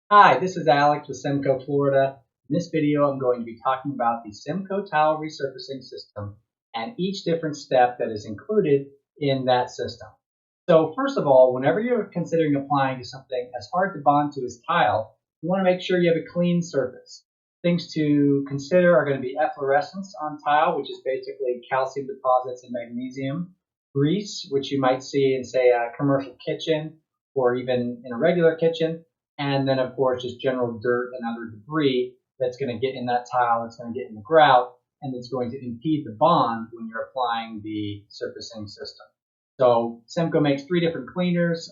Hi, this is Alex with Semco, Florida. In this video, I'm going to be talking about the Semco tile resurfacing system and each different step that is included in that system. So first of all, whenever you're considering applying to something as hard to bond to as tile, you want to make sure you have a clean surface. Things to consider are going to be efflorescence on tile, which is basically calcium deposits and magnesium, grease, which you might see in, say, a commercial kitchen or even in a regular kitchen, and then of course just general dirt and other debris that's going to get in that tile, that's going to get in the grout, and it's going to impede the bond when you're applying the surfacing system. So Semco makes 3 different cleaners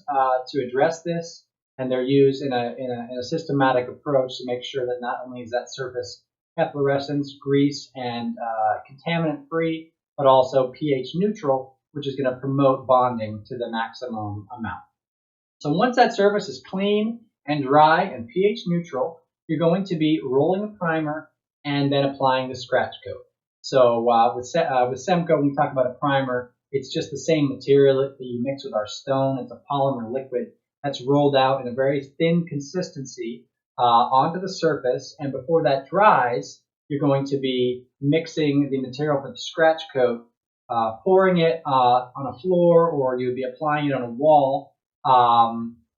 to address this, and they're used in a systematic approach to make sure that not only is that surface efflorescence, grease, and contaminant free, but also pH neutral, which is going to promote bonding to the maximum amount. So once that surface is clean and dry and pH neutral, you're going to be rolling a primer and then applying the scratch coat. So with Semco, when we talk about a primer, it's just the same material that you mix with our stone. It's a polymer liquid that's rolled out in a very thin consistency onto the surface. And before that dries, you're going to be mixing the material for the scratch coat, pouring it on a floor, or you'd be applying it on a wall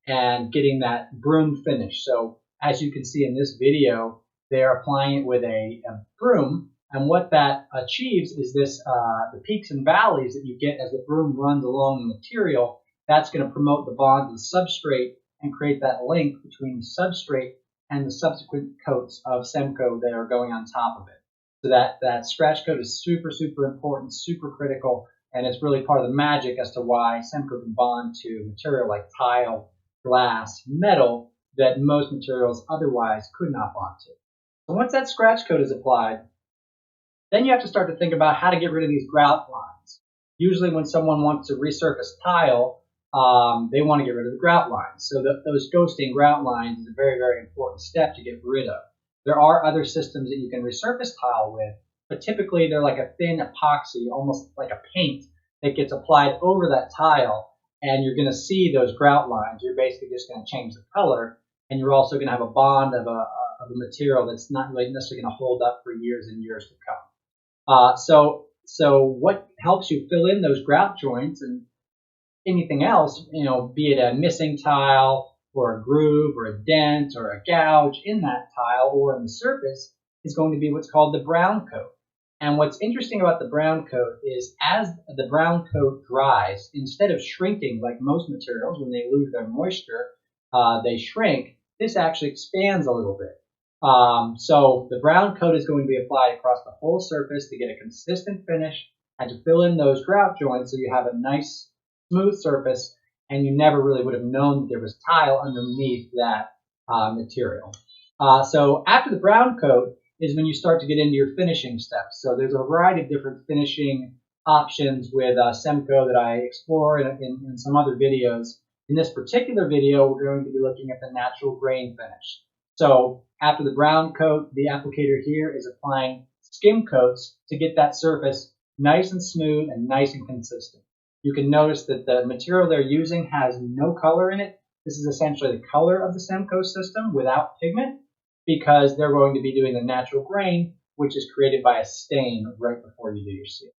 and getting that broom finish. So as you can see in this video, they're applying it with a broom, and what that achieves is this the peaks and valleys that you get as the broom runs along the material. That's going to promote the bond to the substrate and create that link between the substrate and the subsequent coats of Semco that are going on top of it. So that scratch coat is super important, super critical, and it's really part of the magic as to why Semco can bond to material like tile, glass, metal that most materials otherwise could not bond to. So once that scratch coat is applied, then you have to start to think about how to get rid of these grout lines. Usually when someone wants to resurface tile, they want to get rid of the grout lines. So those ghosting grout lines is a very important step to get rid of. There are other systems that you can resurface tile with, but typically they're like a thin epoxy, almost like a paint that gets applied over that tile, and you're going to see those grout lines. You're basically just going to change the color, and you're also going to have a bond of a material that's not really necessarily going to hold up for years and years to come. So what helps you fill in those grout joints and anything else, be it a missing tile or a groove or a dent or a gouge in that tile or in the surface, is going to be what's called the brown coat. And what's interesting about the brown coat is as the brown coat dries, instead of shrinking like most materials when they lose their moisture, they shrink. This actually expands a little bit. So the brown coat is going to be applied across the whole surface to get a consistent finish and to fill in those grout joints so you have a nice smooth surface, and you never really would have known that there was tile underneath that material. So after the brown coat is when you start to get into your finishing steps. So there's a variety of different finishing options with Semco that I explore in some other videos. In this particular video, we're going to be looking at the natural grain finish. So after the brown coat, the applicator here is applying skim coats to get that surface nice and smooth and nice and consistent. You can notice that the material they're using has no color in it. This is essentially the color of the Semco system without pigment, because they're going to be doing the natural grain, which is created by a stain right before you do your seal.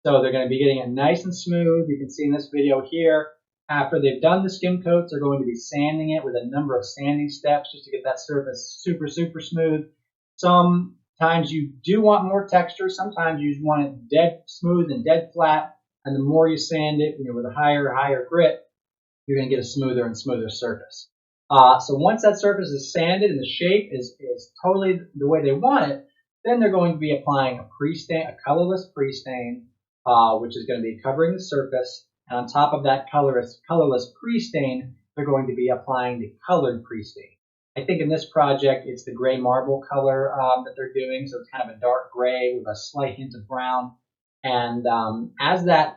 So they're going to be getting it nice and smooth. You can see in this video here, after they've done the skim coats, they're going to be sanding it with a number of sanding steps just to get that surface super smooth. Sometimes you do want more texture. Sometimes you want it dead smooth and dead flat. And the more you sand it, with a higher grit, you're going to get a smoother and smoother surface. So once that surface is sanded and the shape is totally the way they want it, then they're going to be applying a pre-stain, a colorless pre-stain, which is going to be covering the surface. And on top of that colorless pre-stain, they're going to be applying the colored pre-stain. I think in this project, it's the gray marble color that they're doing. So it's kind of a dark gray with a slight hint of brown. And as the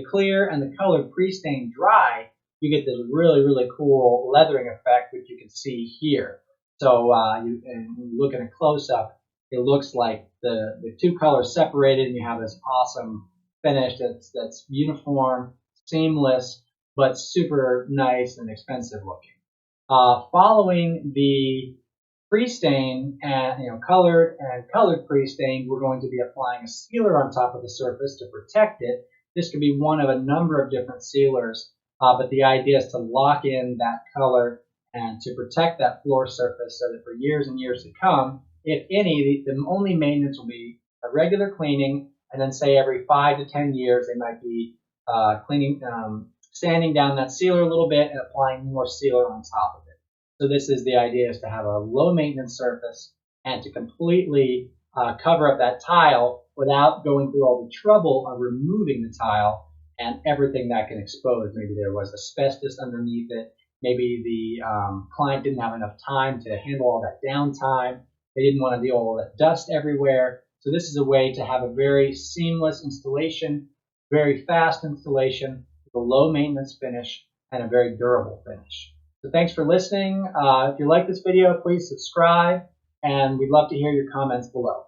clear and the colored pre-stain dry, you get this really cool leathering effect, which you can see here. So when you look at a close-up, it looks like the two colors separated, and you have this awesome finish that's uniform, seamless, but super nice and expensive looking. Following the pre-stain and colored pre-stain, we're going to be applying a sealer on top of the surface to protect it. This could be one of a number of different sealers, but the idea is to lock in that color and to protect that floor surface so that for years and years to come, if any, the only maintenance will be a regular cleaning, and then say every 5 to 10 years they might be sanding down that sealer a little bit and applying more sealer on top of it. So this is the idea, is to have a low maintenance surface and to completely cover up that tile without going through all the trouble of removing the tile and everything that can expose. Maybe there was asbestos underneath it. Maybe the client didn't have enough time to handle all that downtime. They didn't want to deal with all that dust everywhere. So this is a way to have a very seamless installation, very fast installation, with a low maintenance finish and a very durable finish. So thanks for listening. If you like this video, please subscribe, and we'd love to hear your comments below.